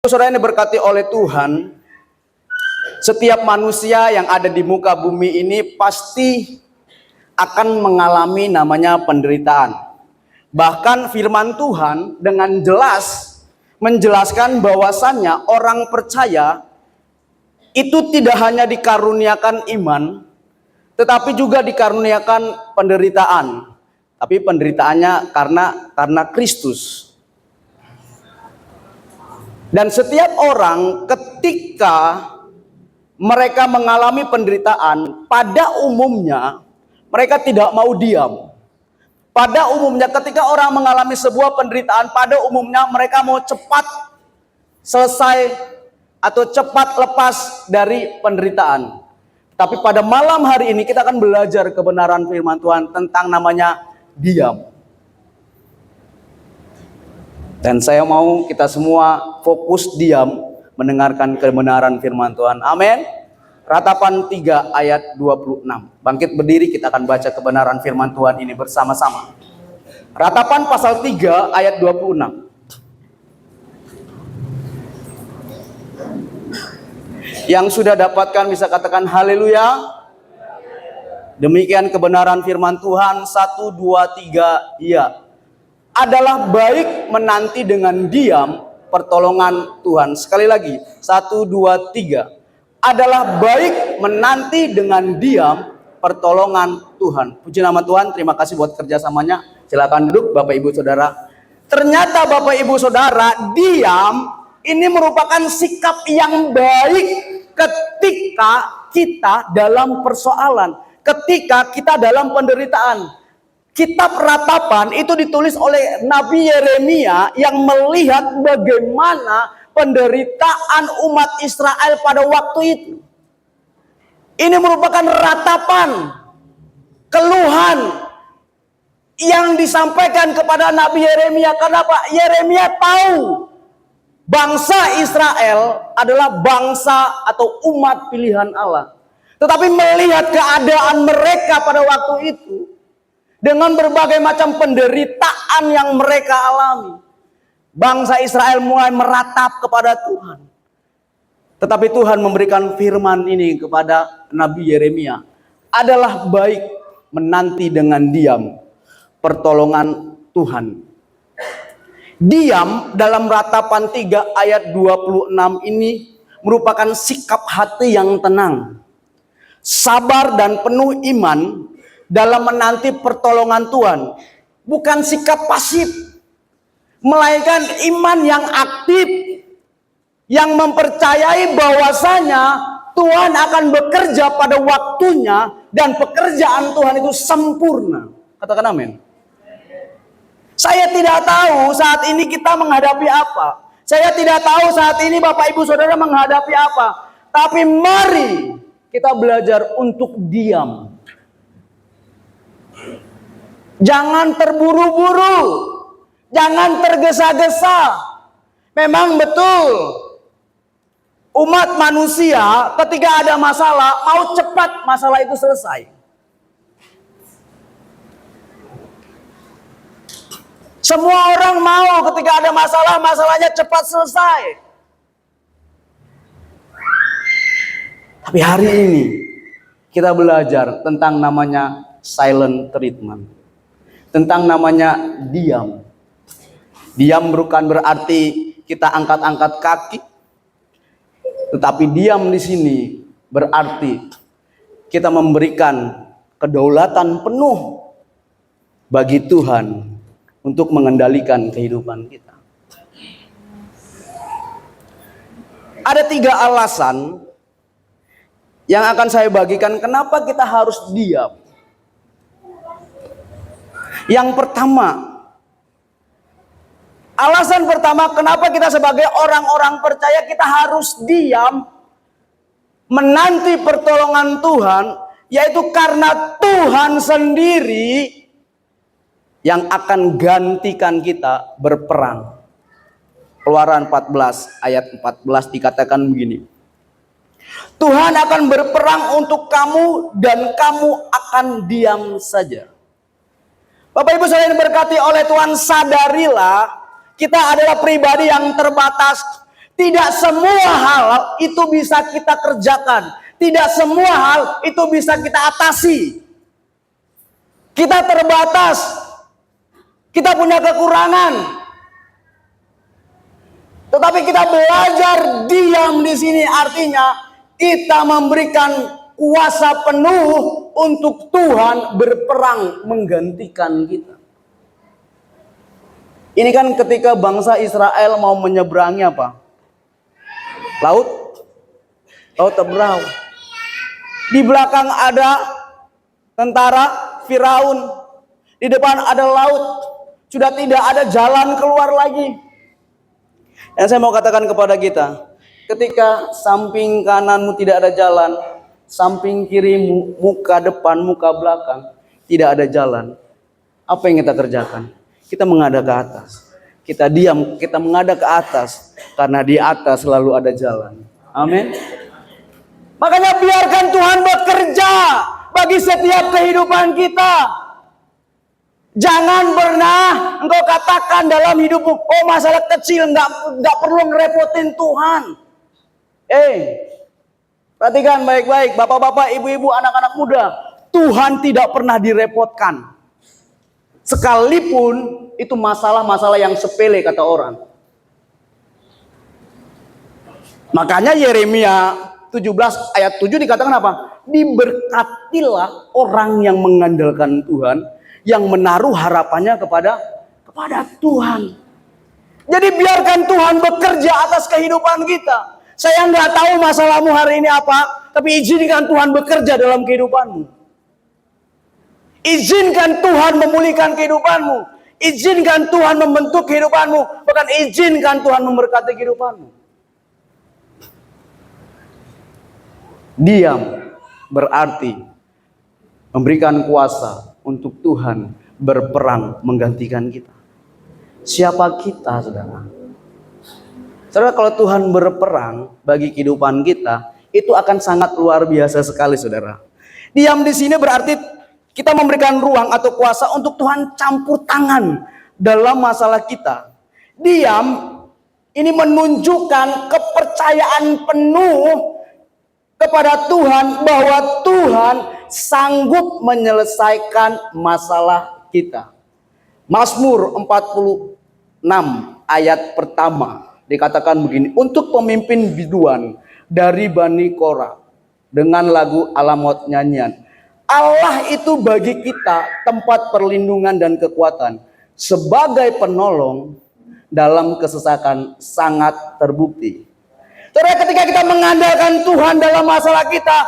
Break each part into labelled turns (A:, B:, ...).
A: Saudara yang diberkati oleh Tuhan, setiap manusia yang ada di muka bumi ini pasti akan mengalami namanya penderitaan. Bahkan firman Tuhan dengan jelas menjelaskan bahwasannya orang percaya itu tidak hanya dikaruniakan iman, tetapi juga dikaruniakan penderitaan. Tapi penderitaannya karena Kristus. Dan setiap orang ketika mereka mengalami penderitaan, pada umumnya mereka tidak mau diam. Pada umumnya ketika orang mengalami sebuah penderitaan, pada umumnya mereka mau cepat selesai atau cepat lepas dari penderitaan. Tapi pada malam hari ini kita akan belajar kebenaran firman Tuhan tentang namanya diam. Dan saya mau kita semua fokus diam mendengarkan kebenaran firman Tuhan. Amin. Ratapan 3 ayat 26. Bangkit berdiri, kita akan baca kebenaran firman Tuhan ini bersama-sama. Ratapan pasal 3 ayat 26. Yang sudah dapatkan bisa katakan haleluya. Demikian kebenaran firman Tuhan. 1, 2, 3, iya. Adalah baik menanti dengan diam pertolongan Tuhan. Sekali lagi, 1, 2, 3. Adalah baik menanti dengan diam pertolongan Tuhan. Puji nama Tuhan, terima kasih buat kerjasamanya. Silakan duduk Bapak Ibu Saudara. Ternyata Bapak Ibu Saudara, diam ini merupakan sikap yang baik ketika kita dalam persoalan, ketika kita dalam penderitaan. Kitab Ratapan itu ditulis oleh Nabi Yeremia yang melihat bagaimana penderitaan umat Israel pada waktu itu. Ini merupakan ratapan, keluhan yang disampaikan kepada Nabi Yeremia. Kenapa? Yeremia tahu bangsa Israel adalah bangsa atau umat pilihan Allah. Tetapi melihat keadaan mereka pada waktu itu, dengan berbagai macam penderitaan yang mereka alami, bangsa Israel mulai meratap kepada Tuhan. Tetapi Tuhan memberikan firman ini kepada Nabi Yeremia. Adalah baik menanti dengan diam pertolongan Tuhan. Diam dalam Ratapan 3 ayat 26 ini merupakan sikap hati yang tenang, sabar dan penuh iman dalam menanti pertolongan Tuhan. Bukan sikap pasif, melainkan iman yang aktif, yang mempercayai bahwasanya Tuhan akan bekerja pada waktunya dan pekerjaan Tuhan itu sempurna. Katakan amin. Saya tidak tahu saat ini kita menghadapi apa. Saya tidak tahu saat ini Bapak Ibu Saudara menghadapi apa. Tapi mari kita belajar untuk diam. Jangan terburu-buru, jangan tergesa-gesa. Memang betul, umat manusia ketika ada masalah mau cepat masalah itu selesai. Semua orang mau ketika ada masalah, masalahnya cepat selesai. Tapi hari ini kita belajar tentang namanya silent treatment, tentang namanya diam. Diam bukan berarti kita angkat-angkat kaki, tetapi diam di sini berarti kita memberikan kedaulatan penuh bagi Tuhan untuk mengendalikan kehidupan kita. Ada 3 alasan yang akan saya bagikan kenapa kita harus diam. Yang pertama, alasan pertama kenapa kita sebagai orang-orang percaya kita harus diam menanti pertolongan Tuhan, yaitu karena Tuhan sendiri yang akan gantikan kita berperang. Keluaran 14 ayat 14 dikatakan begini. Tuhan akan berperang untuk kamu dan kamu akan diam saja. Bapak Ibu Saudara yang diberkati oleh Tuhan, sadarilah kita adalah pribadi yang terbatas. Tidak semua hal itu bisa kita kerjakan. Tidak semua hal itu bisa kita atasi. Kita terbatas. Kita punya kekurangan. Tetapi kita belajar diam di sini, artinya kita memberikan kuasa penuh untuk Tuhan berperang menggantikan kita. Ini kan ketika bangsa Israel mau menyeberangi apa? Laut Teberau. Di belakang ada tentara Firaun. Di depan ada laut. Sudah tidak ada jalan keluar lagi. Dan saya mau katakan kepada kita, ketika samping kananmu tidak ada jalan, samping kirimu, muka depan, muka belakang, tidak ada jalan. Apa yang kita kerjakan? Kita menghadap ke atas. Kita diam, kita menghadap ke atas. Karena di atas selalu ada jalan. Amin. Makanya biarkan Tuhan bekerja bagi setiap kehidupan kita. Jangan pernah engkau katakan dalam hidupmu, oh masalah kecil, nggak perlu ngerepotin Tuhan. Perhatikan baik-baik, bapak-bapak, ibu-ibu, anak-anak muda. Tuhan tidak pernah direpotkan. Sekalipun itu masalah-masalah yang sepele kata orang. Makanya Yeremia 17 ayat 7 dikatakan apa? Diberkatilah orang yang mengandalkan Tuhan, yang menaruh harapannya kepada Tuhan. Jadi biarkan Tuhan bekerja atas kehidupan kita. Saya nggak tahu masalahmu hari ini apa, tapi izinkan Tuhan bekerja dalam kehidupanmu. Izinkan Tuhan memulihkan kehidupanmu. Izinkan Tuhan membentuk kehidupanmu. Bahkan izinkan Tuhan memberkati kehidupanmu. Diam berarti memberikan kuasa untuk Tuhan berperang menggantikan kita. Siapa kita, saudara? Saudara, kalau Tuhan berperang bagi kehidupan kita, itu akan sangat luar biasa sekali, saudara. Diam di sini berarti kita memberikan ruang atau kuasa untuk Tuhan campur tangan dalam masalah kita. Diam ini menunjukkan kepercayaan penuh kepada Tuhan bahwa Tuhan sanggup menyelesaikan masalah kita. Mazmur 46 ayat pertama dikatakan begini, untuk pemimpin biduan dari Bani Korah dengan lagu Alamot nyanyian. Allah itu bagi kita tempat perlindungan dan kekuatan, sebagai penolong dalam kesesakan sangat terbukti. Saudara, ketika kita mengandalkan Tuhan dalam masalah kita,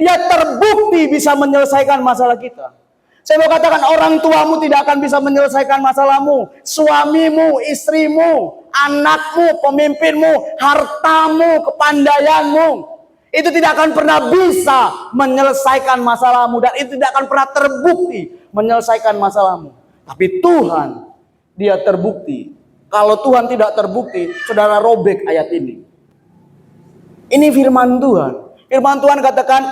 A: Dia terbukti bisa menyelesaikan masalah kita. Saya mau katakan, orang tuamu tidak akan bisa menyelesaikan masalahmu. Suamimu, istrimu, anakmu, pemimpinmu, hartamu, kepandaianmu. Itu tidak akan pernah bisa menyelesaikan masalahmu. Dan itu tidak akan pernah terbukti menyelesaikan masalahmu. Tapi Tuhan, Dia terbukti. Kalau Tuhan tidak terbukti, saudara robek ayat ini. Ini firman Tuhan. Firman Tuhan katakan,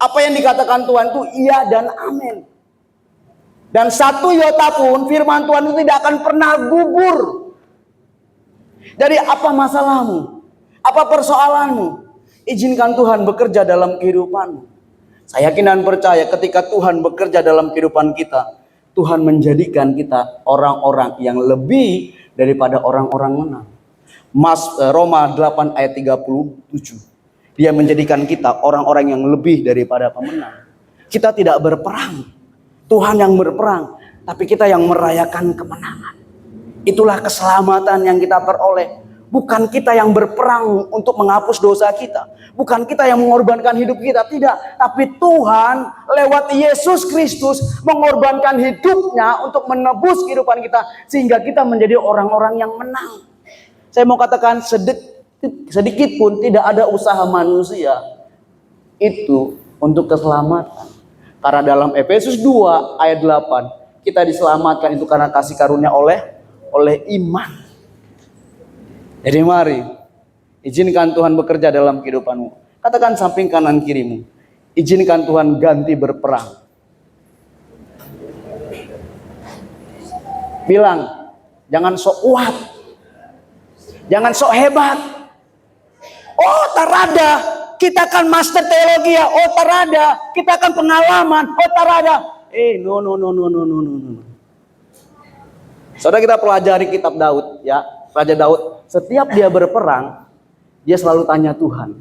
A: apa yang dikatakan Tuhan itu iya dan amin. Dan satu iota pun firman Tuhan itu tidak akan pernah gugur. Jadi apa masalahmu? Apa persoalanmu? Izinkan Tuhan bekerja dalam kehidupanmu. Saya yakin dan percaya ketika Tuhan bekerja dalam kehidupan kita, Tuhan menjadikan kita orang-orang yang lebih daripada orang-orang menang. Roma 8 ayat 37. Dia menjadikan kita orang-orang yang lebih daripada pemenang. Kita tidak berperang. Tuhan yang berperang. Tapi kita yang merayakan kemenangan. Itulah keselamatan yang kita peroleh. Bukan kita yang berperang untuk menghapus dosa kita. Bukan kita yang mengorbankan hidup kita. Tidak. Tapi Tuhan lewat Yesus Kristus mengorbankan hidupnya untuk menebus kehidupan kita. Sehingga kita menjadi orang-orang yang menang. Saya mau katakan sedikit pun tidak ada usaha manusia itu untuk keselamatan. Karena dalam Efesus 2 ayat 8 kita diselamatkan itu karena kasih karunia oleh iman. Jadi mari izinkan Tuhan bekerja dalam kehidupanmu. Katakan samping kanan kirimu, izinkan Tuhan ganti berperang. Bilang, jangan sok kuat, jangan sok hebat. Oh, tarada. Kita akan master teologi ya. Oh, tarada. Kita akan pengalaman. Oh, tarada. No. Saudara, kita pelajari kitab Daud ya. Raja Daud, setiap dia berperang, dia selalu tanya Tuhan.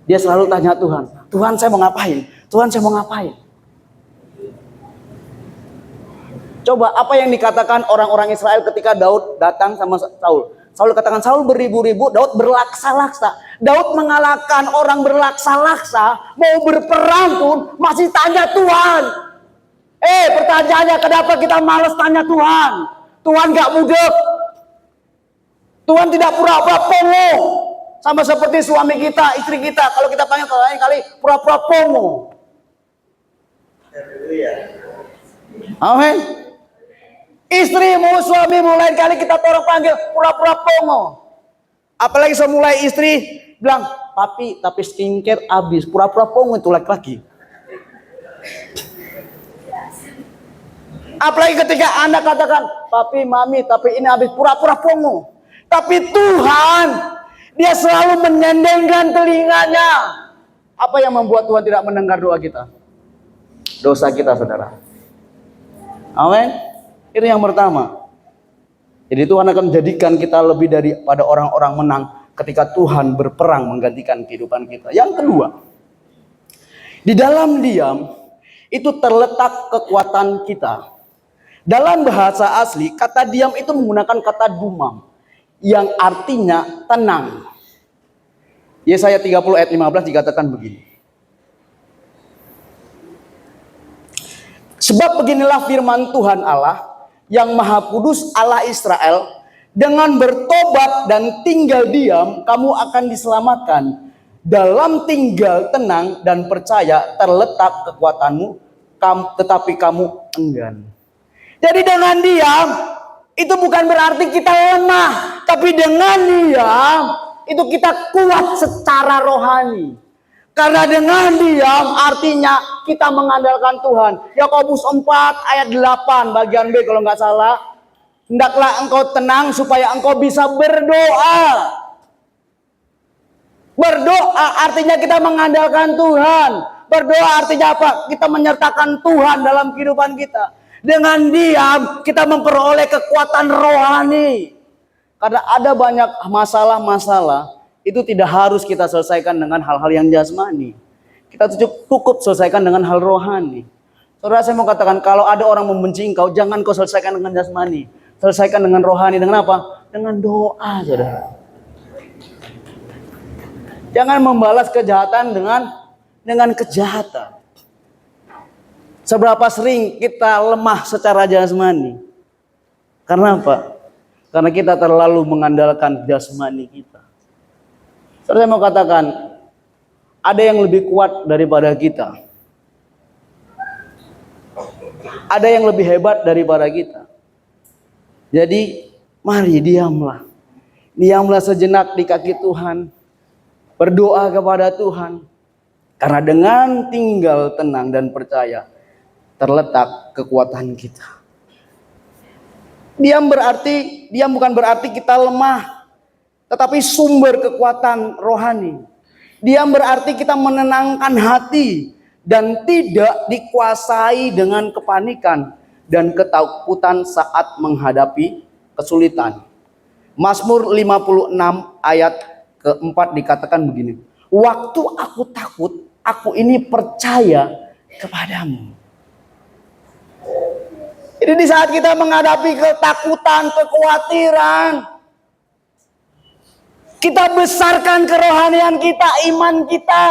A: Dia selalu tanya Tuhan. Tuhan, saya mau ngapain? Tuhan, saya mau ngapain? Coba apa yang dikatakan orang-orang Israel ketika Daud datang sama Saul. Saul katakan, Saul beribu-ribu, Daud berlaksa-laksa. Daud mengalahkan orang berlaksa-laksa, mau berperang pun masih tanya Tuhan. Pertanyaannya, kenapa kita malas tanya Tuhan? Tuhan gak mudek. Tuhan tidak pura-pura pongo. Sama seperti suami kita, istri kita. Kalau kita panggil kali pura-pura pongo. Amin. Istrimu, suamimu, lain kali kita orang panggil pura-pura pongo. Apalagi semulai istri bilang, papi, tapi skincare habis. Pura-pura pongo itu laki-laki. Apalagi ketika Anda katakan, papi, mami, tapi ini habis. Pura-pura pongo. Tapi Tuhan, dia selalu menyendengkan telinganya. Apa yang membuat Tuhan tidak mendengar doa kita? Dosa kita, saudara. Amin. Itu yang pertama. Jadi Tuhan akan menjadikan kita lebih daripada orang-orang menang ketika Tuhan berperang menggantikan kehidupan kita. Yang kedua, di dalam diam itu terletak kekuatan kita. Dalam bahasa asli, kata diam itu menggunakan kata dumam, yang artinya tenang. Yesaya 30 ayat 15 dikatakan begini. Sebab beginilah firman Tuhan Allah yang Maha Kudus, Allah Israel, dengan bertobat dan tinggal diam kamu akan diselamatkan. Dalam tinggal tenang dan percaya terletak kekuatanmu, tetapi kamu enggan. Jadi dengan diam itu bukan berarti kita lemah, tapi dengan diam itu kita kuat secara rohani. Karena dengan diam artinya kita mengandalkan Tuhan. Yakobus 4 ayat 8 bagian B kalau nggak salah. Hendaklah engkau tenang supaya engkau bisa berdoa. Berdoa artinya kita mengandalkan Tuhan. Berdoa artinya apa? Kita menyertakan Tuhan dalam kehidupan kita. Dengan diam kita memperoleh kekuatan rohani. Karena ada banyak masalah-masalah itu tidak harus kita selesaikan dengan hal-hal yang jasmani. Kita cukup selesaikan dengan hal rohani. Saudara, saya mau katakan, kalau ada orang membenci engkau, jangan kau selesaikan dengan jasmani. Selesaikan dengan rohani. Dengan apa? Dengan doa, saudara. Jangan membalas kejahatan dengan kejahatan. Seberapa sering kita lemah secara jasmani? Karena apa? Karena kita terlalu mengandalkan jasmani kita. Saya mau katakan, ada yang lebih kuat daripada kita. Ada yang lebih hebat daripada kita. Jadi, mari diamlah. Diamlah sejenak di kaki Tuhan. Berdoa kepada Tuhan. Karena dengan tinggal tenang dan percaya, terletak kekuatan kita. Diam bukan berarti kita lemah, tetapi sumber kekuatan rohani. Diam berarti kita menenangkan hati dan tidak dikuasai dengan kepanikan dan ketakutan saat menghadapi kesulitan. Mazmur 56 ayat keempat dikatakan begini. Waktu aku takut, aku ini percaya kepadamu. Jadi di saat kita menghadapi ketakutan, kekhawatiran, kita besarkan kerohanian kita, iman kita.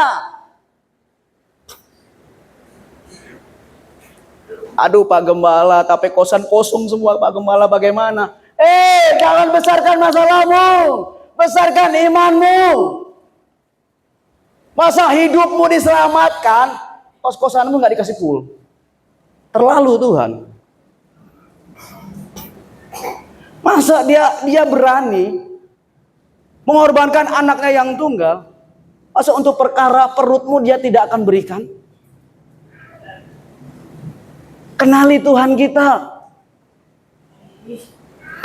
A: Aduh Pak Gembala, tapi kosan kosong semua Pak Gembala, bagaimana? Jangan besarkan masalahmu, besarkan imanmu. Masa hidupmu diselamatkan, kos-kosanmu gak dikasih full. Terlalu Tuhan. Masa dia berani mengorbankan anaknya yang tunggal? Masa untuk perkara perutmu dia tidak akan berikan? Kenali Tuhan kita.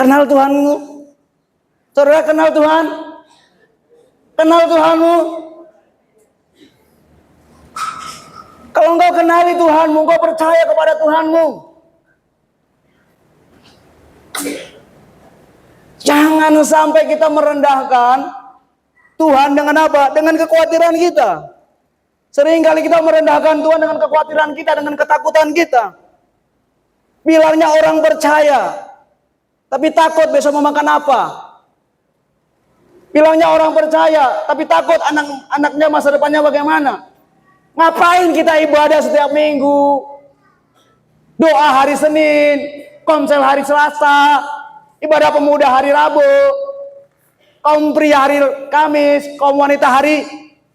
A: Kenal Tuhanmu. Saudara kenal Tuhan? Kenal Tuhanmu. Kalau engkau kenali Tuhanmu, engkau percaya kepada Tuhanmu. Jangan sampai kita merendahkan Tuhan dengan apa? Dengan kekhawatiran kita. Seringkali kita merendahkan Tuhan dengan kekhawatiran kita, dengan ketakutan kita. Bilangnya orang percaya, tapi takut besok mau makan apa. Bilangnya orang percaya, tapi takut anak-anaknya masa depannya bagaimana. Ngapain kita ibadah setiap minggu? Doa hari Senin, komsel hari Selasa, ibadah pemuda hari Rabu, kaum pria hari Kamis, kaum wanita hari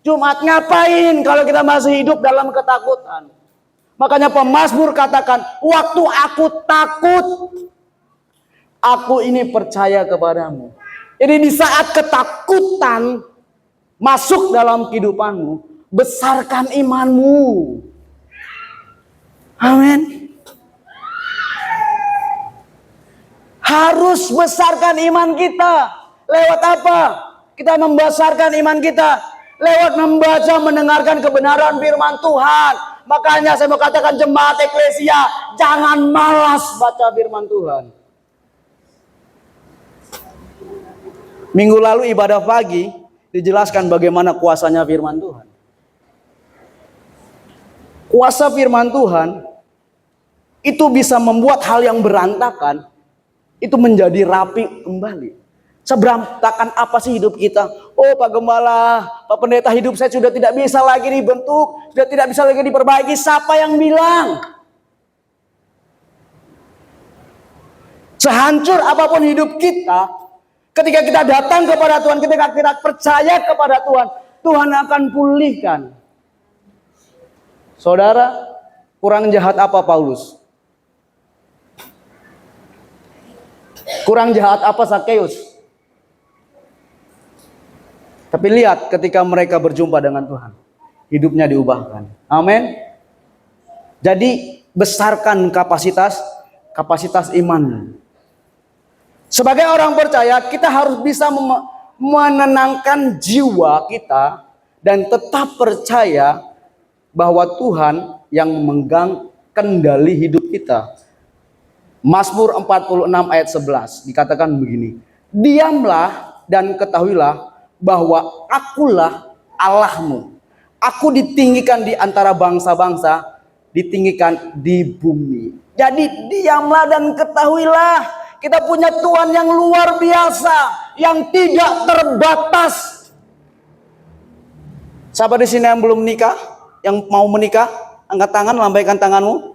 A: Jumat. Ngapain kalau kita masih hidup dalam ketakutan? Makanya pemazmur katakan, waktu aku takut, aku ini percaya kepadamu. Jadi di saat ketakutan masuk dalam kehidupanmu, besarkan imanmu. Amin. Harus besarkan iman kita. Lewat apa? Kita membesarkan iman kita. Lewat membaca, mendengarkan kebenaran firman Tuhan. Makanya saya mau katakan jemaat eklesia, jangan malas baca firman Tuhan. Minggu lalu ibadah pagi dijelaskan bagaimana kuasanya firman Tuhan. Kuasa firman Tuhan itu bisa membuat hal yang berantakan itu menjadi rapi kembali. Seberantakan apa sih hidup kita? Oh Pak Gembala, Pak Pendeta, hidup saya sudah tidak bisa lagi dibentuk, sudah tidak bisa lagi diperbaiki. Siapa yang bilang? Sehancur apapun hidup kita, ketika kita datang kepada Tuhan, ketika kita percaya kepada Tuhan, Tuhan akan pulihkan. Saudara, kurang jahat apa Paulus? Kurang jahat apa Sakeus? Tapi lihat ketika mereka berjumpa dengan Tuhan, hidupnya diubahkan. Amin. Jadi besarkan kapasitas iman. Sebagai orang percaya, kita harus bisa menenangkan jiwa kita dan tetap percaya bahwa Tuhan yang memegang kendali hidup kita. Mazmur 46 ayat 11 dikatakan begini, diamlah dan ketahuilah bahwa akulah Allahmu. Aku ditinggikan di antara bangsa-bangsa, ditinggikan di bumi. Jadi diamlah dan ketahuilah, kita punya Tuhan yang luar biasa, yang tidak terbatas. Siapa di sini yang belum menikah, yang mau menikah, angkat tangan, lambaikan tanganmu.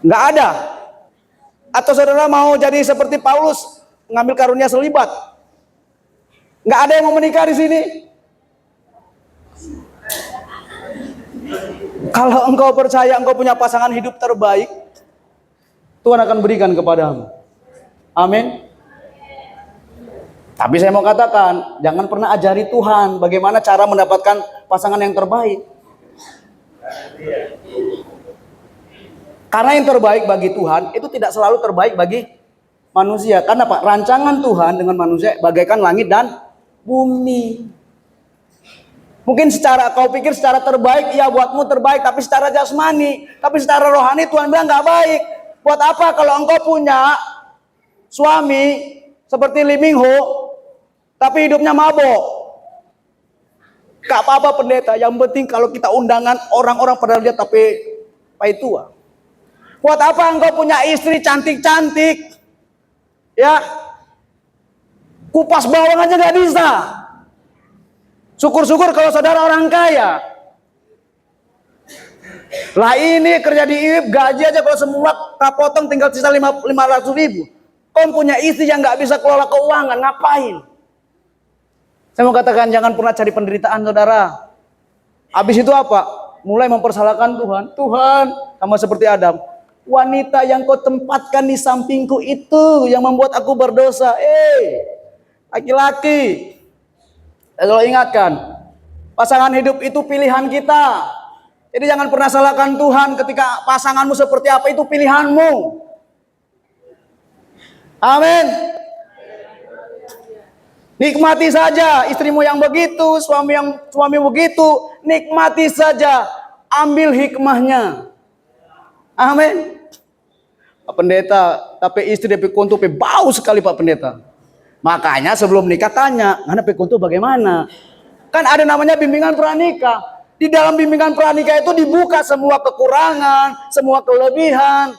A: Enggak ada. Atau saudara mau jadi seperti Paulus, mengambil karunia selibat? Nggak ada yang mau menikah di sini. Kalau engkau percaya engkau punya pasangan hidup terbaik, Tuhan akan berikan kepadamu. Amin. Tapi saya mau katakan, jangan pernah ajari Tuhan bagaimana cara mendapatkan pasangan yang terbaik. Karena yang terbaik bagi Tuhan itu tidak selalu terbaik bagi manusia. Karena Pak, rancangan Tuhan dengan manusia bagaikan langit dan bumi. Mungkin kau pikir secara terbaik, ya buatmu terbaik, tapi secara jasmani, tapi secara rohani Tuhan bilang gak baik. Buat apa kalau engkau punya suami seperti Lee Min Ho, tapi hidupnya mabok? Gak apa-apa pendeta, yang penting kalau kita undangan orang-orang pada lihat tapi pai tua. Buat apa engkau punya istri cantik-cantik, ya kupas bawang aja gak bisa. Syukur-syukur kalau saudara orang kaya. Lah ini kerja di IWIB, gaji aja kalau semua kapotong tinggal sisa 500 ribu. Kau punya istri yang gak bisa kelola keuangan, ngapain? Saya mau katakan jangan pernah cari penderitaan saudara. Habis itu apa? Mulai mempersalahkan Tuhan. Tuhan, sama seperti Adam. Wanita yang kau tempatkan di sampingku itu yang membuat aku berdosa. Laki-laki, kalau ingatkan, pasangan hidup itu pilihan kita. Jadi jangan pernah salahkan Tuhan ketika pasanganmu seperti apa, itu pilihanmu. Amin. Nikmati saja istrimu yang begitu, suami begitu, nikmati saja, ambil hikmahnya. Amin. Pak Pendeta, tapi istri DP konto bau sekali Pak Pendeta. Makanya sebelum nikah tanya, "Ngana DP konto bagaimana?" Kan ada namanya bimbingan pranikah. Di dalam bimbingan pranikah itu dibuka semua kekurangan, semua kelebihan.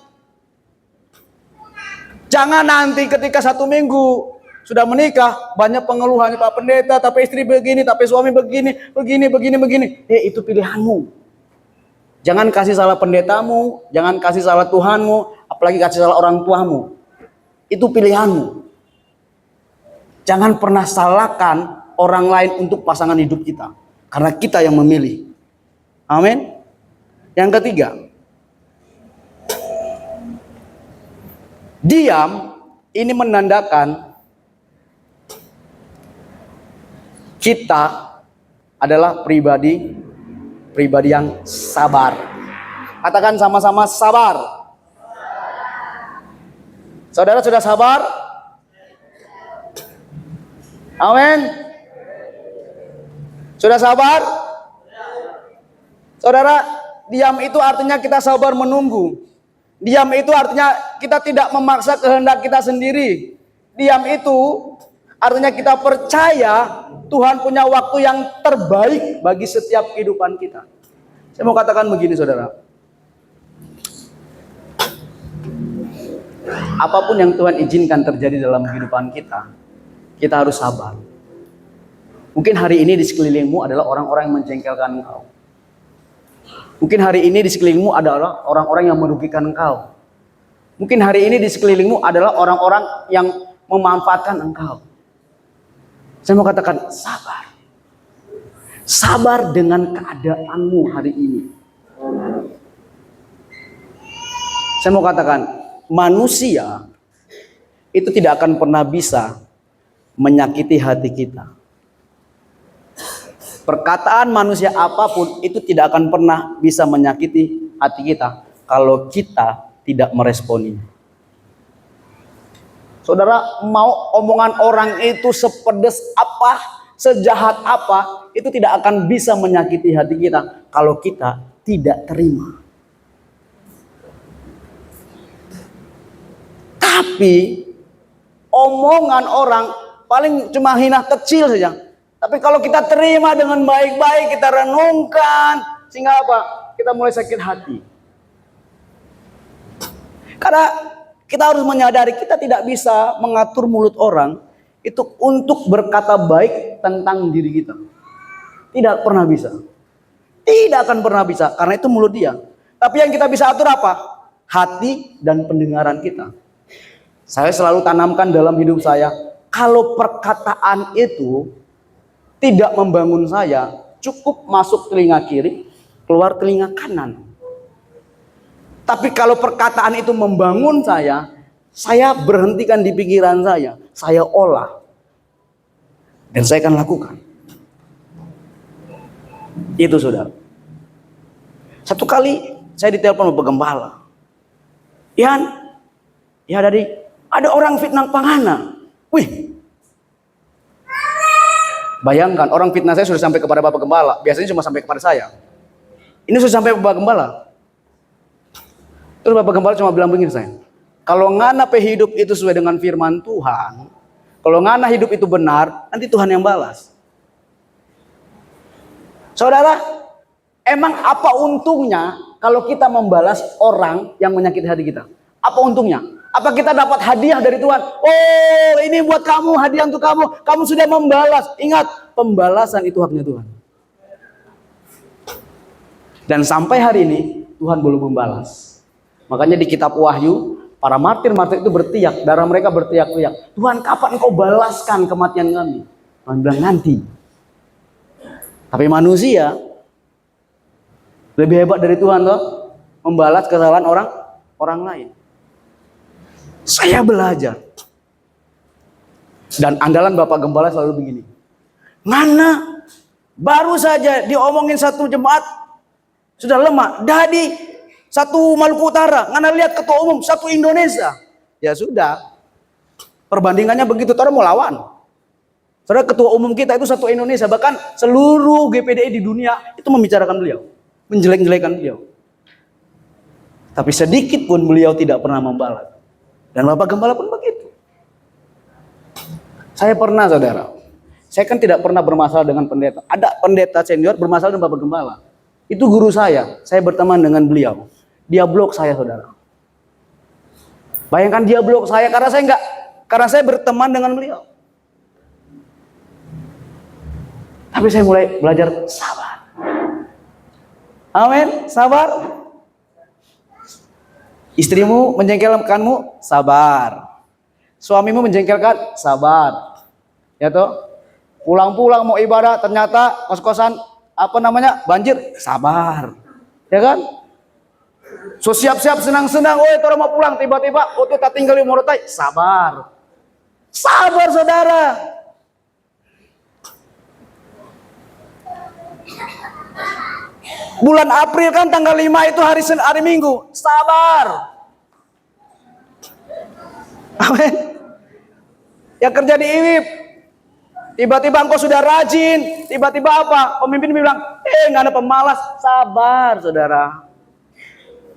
A: Jangan nanti ketika 1 minggu sudah menikah, banyak pengeluhan, Pak Pendeta, tapi istri begini, tapi suami begini. Itu pilihanmu. Jangan kasih salah pendetamu, jangan kasih salah Tuhanmu, apalagi kasih salah orang tuamu. Itu pilihanmu. Jangan pernah salahkan orang lain untuk pasangan hidup kita. Karena kita yang memilih. Amin. Yang ketiga, diam ini menandakan kita adalah pribadi yang sabar. Katakan sama-sama sabar. Saudara sudah sabar? Amin. Sudah sabar? Saudara, diam itu artinya kita sabar menunggu. Diam itu artinya kita tidak memaksa kehendak kita sendiri. Diam itu artinya kita percaya Tuhan punya waktu yang terbaik bagi setiap kehidupan kita. Saya mau katakan begini saudara. Apapun yang Tuhan izinkan terjadi dalam kehidupan kita, kita harus sabar. Mungkin hari ini di sekelilingmu adalah orang-orang yang menjengkelkan engkau. Mungkin hari ini di sekelilingmu adalah orang-orang yang merugikan engkau. Mungkin hari ini di sekelilingmu adalah orang-orang yang memanfaatkan engkau. Saya mau katakan sabar. Sabar dengan keadaanmu hari ini. Saya mau katakan manusia itu tidak akan pernah bisa menyakiti hati kita. Perkataan manusia apapun itu tidak akan pernah bisa menyakiti hati kita kalau kita tidak meresponinya. Saudara, mau omongan orang itu sepedes apa, sejahat apa, itu tidak akan bisa menyakiti hati kita kalau kita tidak terima. Tapi omongan orang paling cuma hina kecil saja. Tapi kalau kita terima dengan baik-baik, kita renungkan, sehingga apa? Kita mulai sakit hati. Karena kita harus menyadari kita tidak bisa mengatur mulut orang itu untuk berkata baik tentang diri kita. Tidak pernah bisa. Tidak akan pernah bisa, karena itu mulut dia. Tapi yang kita bisa atur apa? Hati dan pendengaran kita. Saya selalu tanamkan dalam hidup saya, kalau perkataan itu tidak membangun saya, cukup masuk telinga kiri, keluar telinga kanan. Tapi kalau perkataan itu membangun saya berhentikan di pikiran saya olah. Dan saya akan lakukan. Itu saudara. Satu kali saya ditelepon oleh pegembala. Yan, ya dari ada orang fitnah Panghana. Wih, bayangkan orang fitnah saya sudah sampai kepada Bapak Gembala. Biasanya cuma sampai kepada saya. Ini sudah sampai Bapak Gembala. Terus Bapak Gembala cuma bilang begini saya. Kalau ngana hidup itu sesuai dengan firman Tuhan. Kalau ngana hidup itu benar, nanti Tuhan yang balas. Saudara, emang apa untungnya kalau kita membalas orang yang menyakiti hati kita? Apa untungnya? Apa kita dapat hadiah dari Tuhan? Oh, ini buat kamu, hadiah untuk kamu. Kamu sudah membalas. Ingat, pembalasan itu haknya Tuhan. Dan sampai hari ini, Tuhan belum membalas. Makanya di kitab Wahyu, para martir-martir itu berteriak. Darah mereka berteriak-teriak. Tuhan, kapan engkau balaskan kematian kami? Tuhan bilang, nanti. Tapi manusia lebih hebat dari Tuhan, toh, membalas kesalahan orang lain. Saya belajar. Dan andalan Bapak Gembala selalu begini. Mana baru saja diomongin satu jemaat sudah lemah. Dari satu Maluku Utara, ngana lihat ketua umum satu Indonesia. Ya sudah. Perbandingannya begitu, orang mau lawan. Saudara, ketua umum kita itu satu Indonesia, bahkan seluruh GPDI di dunia itu membicarakan beliau, menjelek-jelekan beliau. Tapi sedikit pun beliau tidak pernah membalas. Dan Bapak Gembala pun begitu. Saya pernah, saudara, saya kan tidak pernah bermasalah dengan pendeta. Ada pendeta senior bermasalah dengan Bapak Gembala. Itu guru saya berteman dengan beliau. Dia blok saya, saudara. Bayangkan dia blok saya karena saya berteman dengan beliau. Tapi saya mulai belajar sabar. Amin, sabar. Istrimu menjengkelkanmu, sabar. Suamimu menjengkelkan, sabar. Ya toh? Pulang-pulang mau ibadah, ternyata kos-kosan banjir, sabar. Ya kan? So siap-siap senang-senang, toro mau pulang, tiba-tiba tak tinggal di Morotai, sabar. Sabar, saudara. Bulan April kan tanggal 5 itu hari Minggu. Sabar. Amin. Yang kerja di IWIP, tiba-tiba engkau sudah rajin, tiba-tiba apa? Pemimpin bilang, nggak ada pemalas. Sabar, saudara.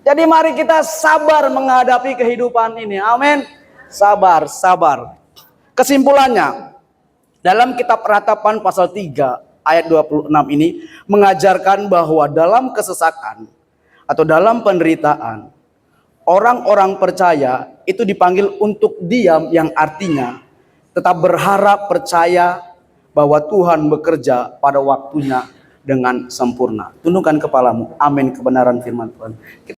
A: Jadi mari kita sabar menghadapi kehidupan ini. Amin. Sabar, sabar. Kesimpulannya, dalam kitab Ratapan pasal 3 ayat 26 ini mengajarkan bahwa dalam kesesakan atau dalam penderitaan, orang-orang percaya itu dipanggil untuk diam, yang artinya tetap berharap, percaya bahwa Tuhan bekerja pada waktunya dengan sempurna. Tundukkan kepalamu. Amin, kebenaran firman Tuhan.